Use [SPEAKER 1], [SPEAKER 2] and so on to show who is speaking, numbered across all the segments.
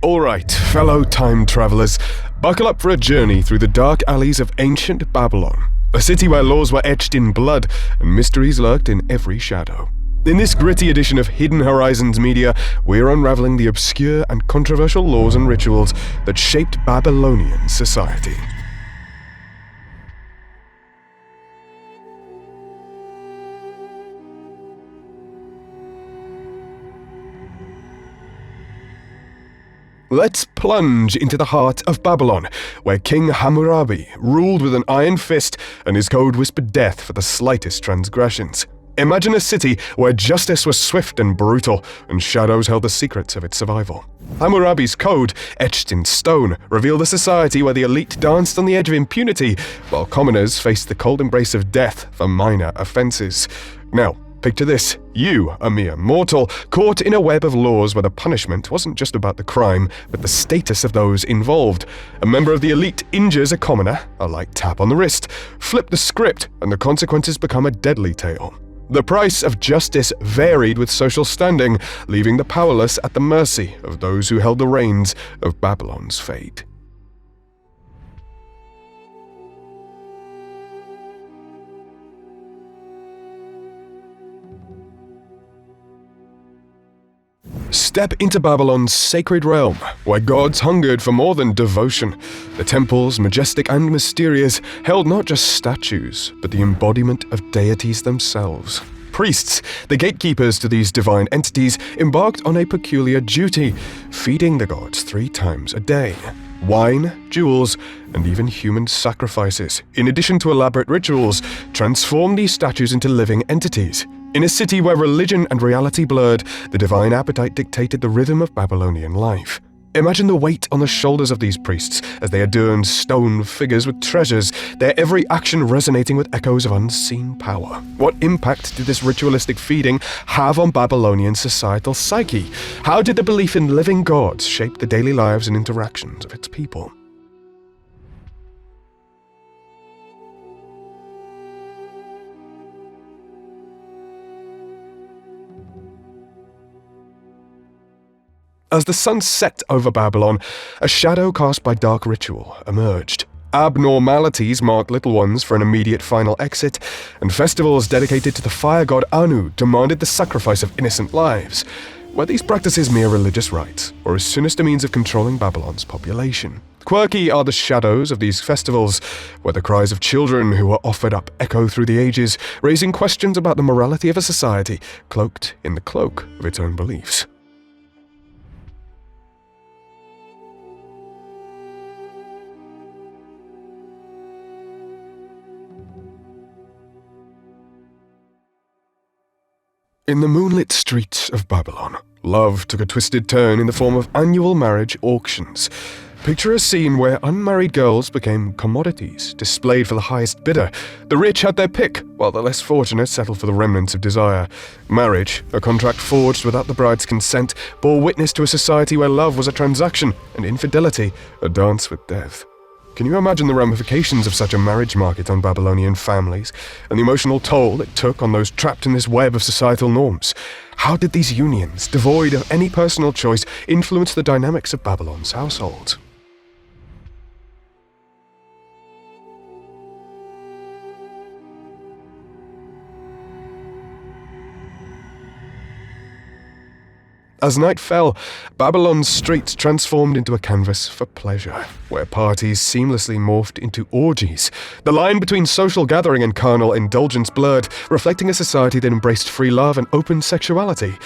[SPEAKER 1] Alright, fellow time travelers, buckle up for a journey through the dark alleys of ancient Babylon, a city where laws were etched in blood and mysteries lurked in every shadow. In this gritty edition of Hidden Horizons Media, we're unraveling the obscure and controversial laws and rituals that shaped Babylonian society. Let's plunge into the heart of Babylon, where King Hammurabi ruled with an iron fist and his code whispered death for the slightest transgressions. Imagine a city where justice was swift and brutal, and shadows held the secrets of its survival. Hammurabi's code, etched in stone, revealed a society where the elite danced on the edge of impunity, while commoners faced the cold embrace of death for minor offenses. Now, picture this, you, a mere mortal, caught in a web of laws where the punishment wasn't just about the crime, but the status of those involved. A member of the elite injures a commoner, a light tap on the wrist. Flip the script, and the consequences become a deadly tale. The price of justice varied with social standing, leaving the powerless at the mercy of those who held the reins of Babylon's fate. Step into Babylon's sacred realm, where gods hungered for more than devotion. The temples, majestic and mysterious, held not just statues, but the embodiment of deities themselves. Priests, the gatekeepers to these divine entities, embarked on a peculiar duty, feeding the gods 3 times a day. Wine, jewels, and even human sacrifices, in addition to elaborate rituals, transformed these statues into living entities. In a city where religion and reality blurred, the divine appetite dictated the rhythm of Babylonian life. Imagine the weight on the shoulders of these priests as they adorned stone figures with treasures, their every action resonating with echoes of unseen power. What impact did this ritualistic feeding have on Babylonian societal psyche? How did the belief in living gods shape the daily lives and interactions of its people? As the sun set over Babylon, a shadow cast by dark ritual emerged. Abnormalities marked little ones for an immediate final exit, and festivals dedicated to the fire god Anu demanded the sacrifice of innocent lives. Were these practices mere religious rites, or a sinister means of controlling Babylon's population? Quirky are the shadows of these festivals, where the cries of children who were offered up echo through the ages, raising questions about the morality of a society cloaked in the cloak of its own beliefs. In the moonlit streets of Babylon, love took a twisted turn in the form of annual marriage auctions. Picture a scene where unmarried girls became commodities, displayed for the highest bidder. The rich had their pick, while the less fortunate settled for the remnants of desire. Marriage, a contract forged without the bride's consent, bore witness to a society where love was a transaction and infidelity a dance with death. Can you imagine the ramifications of such a marriage market on Babylonian families, and the emotional toll it took on those trapped in this web of societal norms? How did these unions, devoid of any personal choice, influence the dynamics of Babylon's households? As night fell, Babylon's streets transformed into a canvas for pleasure, where parties seamlessly morphed into orgies. The line between social gathering and carnal indulgence blurred, reflecting a society that embraced free love and open sexuality.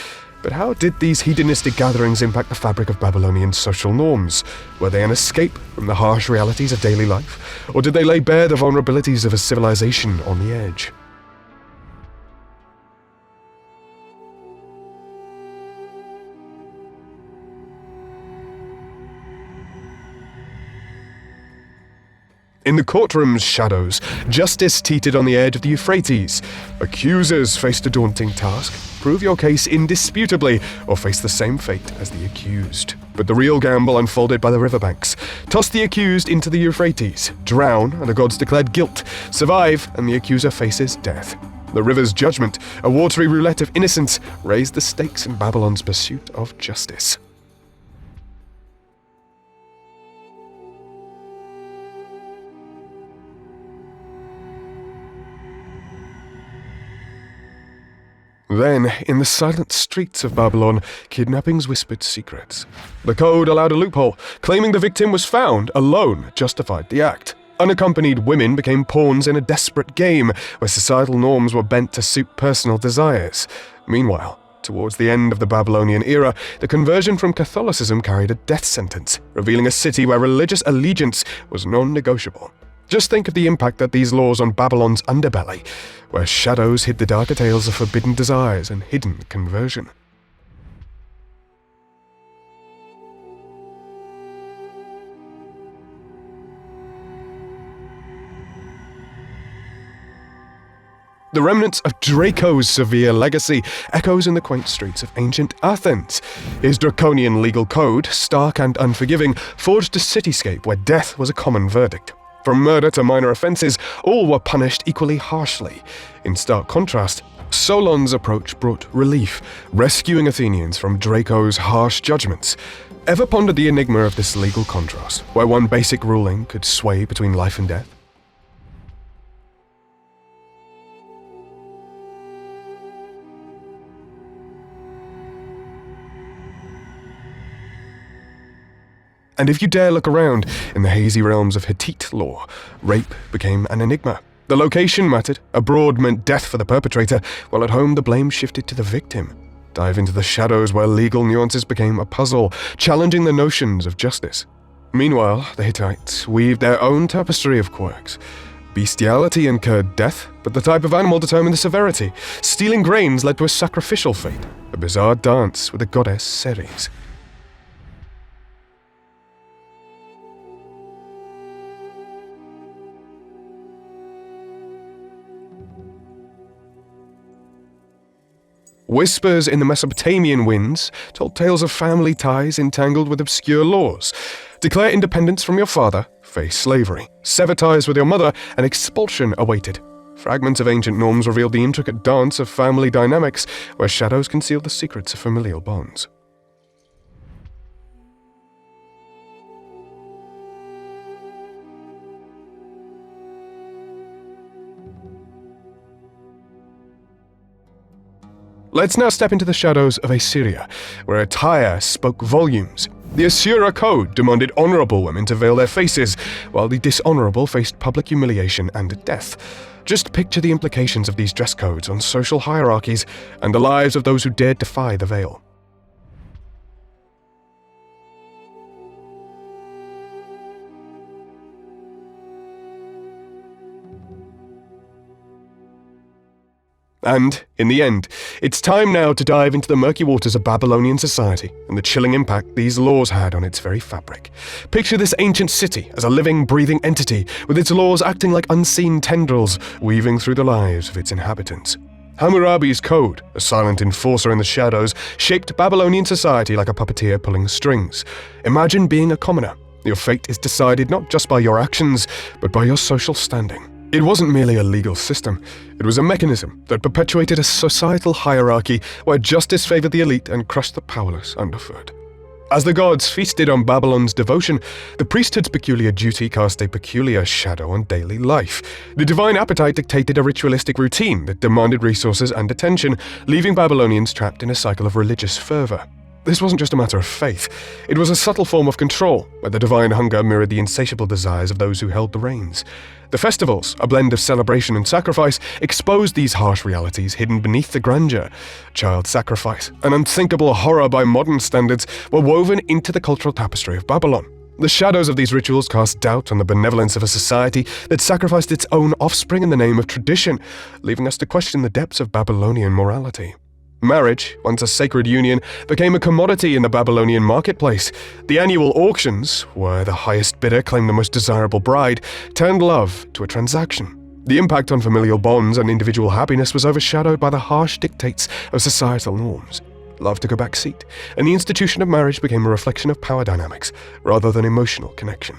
[SPEAKER 1] But how did these hedonistic gatherings impact the fabric of Babylonian social norms? Were they an escape from the harsh realities of daily life, or did they lay bare the vulnerabilities of a civilization on the edge? In the courtroom's shadows, justice teetered on the edge of the Euphrates. Accusers faced a daunting task: prove your case indisputably, or face the same fate as the accused. But the real gamble unfolded by the riverbanks. Toss the accused into the Euphrates, drown, and the gods declared guilt. Survive, and the accuser faces death. The river's judgment, a watery roulette of innocence, raised the stakes in Babylon's pursuit of justice. Then, in the silent streets of Babylon, kidnappings whispered secrets. The code allowed a loophole. Claiming the victim was found alone justified the act. Unaccompanied women became pawns in a desperate game where societal norms were bent to suit personal desires. Meanwhile, towards the end of the Babylonian era, the conversion from Catholicism carried a death sentence, revealing a city where religious allegiance was non-negotiable. Just think of the impact that these laws on Babylon's underbelly, where shadows hid the darker tales of forbidden desires and hidden conversion. The remnants of Draco's severe legacy echoes in the quaint streets of ancient Athens. His draconian legal code, stark and unforgiving, forged a cityscape where death was a common verdict. From murder to minor offences, all were punished equally harshly. In stark contrast, Solon's approach brought relief, rescuing Athenians from Draco's harsh judgments. Ever pondered the enigma of this legal contrast, where one basic ruling could sway between life and death? And if you dare look around, in the hazy realms of Hittite law, rape became an enigma. The location mattered, abroad meant death for the perpetrator, while at home the blame shifted to the victim. Dive into the shadows where legal nuances became a puzzle, challenging the notions of justice. Meanwhile, the Hittites weaved their own tapestry of quirks. Bestiality incurred death, but the type of animal determined the severity. Stealing grains led to a sacrificial fate, a bizarre dance with the goddess Ceres. Whispers in the Mesopotamian winds told tales of family ties entangled with obscure laws. Declare independence from your father, face slavery. Sever ties with your mother, and expulsion awaited. Fragments of ancient norms revealed the intricate dance of family dynamics, where shadows concealed the secrets of familial bonds. Let's now step into the shadows of Assyria, where attire spoke volumes. The Assura code demanded honorable women to veil their faces, while the dishonorable faced public humiliation and death. Just picture the implications of these dress codes on social hierarchies and the lives of those who dared defy the veil. And, in the end, it's time now to dive into the murky waters of Babylonian society and the chilling impact these laws had on its very fabric. Picture this ancient city as a living, breathing entity, with its laws acting like unseen tendrils, weaving through the lives of its inhabitants. Hammurabi's code, a silent enforcer in the shadows, shaped Babylonian society like a puppeteer pulling strings. Imagine being a commoner. Your fate is decided not just by your actions, but by your social standing. It wasn't merely a legal system, it was a mechanism that perpetuated a societal hierarchy where justice favored the elite and crushed the powerless underfoot. As the gods feasted on Babylon's devotion, the priesthood's peculiar duty cast a peculiar shadow on daily life. The divine appetite dictated a ritualistic routine that demanded resources and attention, leaving Babylonians trapped in a cycle of religious fervor. This wasn't just a matter of faith, it was a subtle form of control, where the divine hunger mirrored the insatiable desires of those who held the reins. The festivals, a blend of celebration and sacrifice, exposed these harsh realities hidden beneath the grandeur. Child sacrifice, an unthinkable horror by modern standards, were woven into the cultural tapestry of Babylon. The shadows of these rituals cast doubt on the benevolence of a society that sacrificed its own offspring in the name of tradition, leaving us to question the depths of Babylonian morality. Marriage, once a sacred union, became a commodity in the Babylonian marketplace. The annual auctions, where the highest bidder claimed the most desirable bride, turned love to a transaction. The impact on familial bonds and individual happiness was overshadowed by the harsh dictates of societal norms. Love took a back seat, and the institution of marriage became a reflection of power dynamics rather than emotional connection.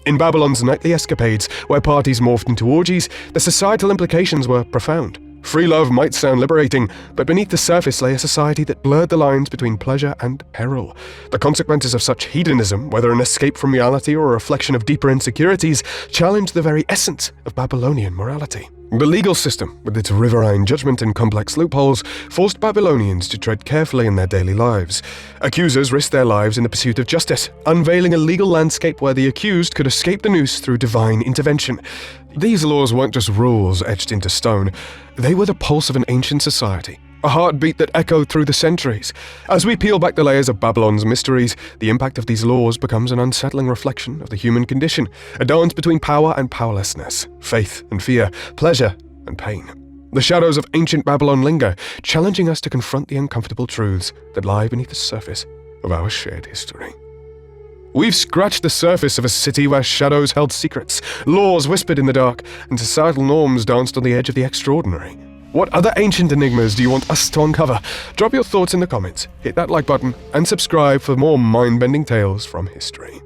[SPEAKER 1] In Babylon's nightly escapades, where parties morphed into orgies, the societal implications were profound. Free love might sound liberating, but beneath the surface lay a society that blurred the lines between pleasure and peril. The consequences of such hedonism, whether an escape from reality or a reflection of deeper insecurities, challenged the very essence of Babylonian morality. The legal system, with its riverine judgement and complex loopholes, forced Babylonians to tread carefully in their daily lives. Accusers risked their lives in the pursuit of justice, unveiling a legal landscape where the accused could escape the noose through divine intervention. These laws weren't just rules etched into stone, they were the pulse of an ancient society, a heartbeat that echoed through the centuries. As we peel back the layers of Babylon's mysteries, the impact of these laws becomes an unsettling reflection of the human condition, a dance between power and powerlessness, faith and fear, pleasure and pain. The shadows of ancient Babylon linger, challenging us to confront the uncomfortable truths that lie beneath the surface of our shared history. We've scratched the surface of a city where shadows held secrets, laws whispered in the dark, and societal norms danced on the edge of the extraordinary. What other ancient enigmas do you want us to uncover? Drop your thoughts in the comments, hit that like button, and subscribe for more mind-bending tales from history.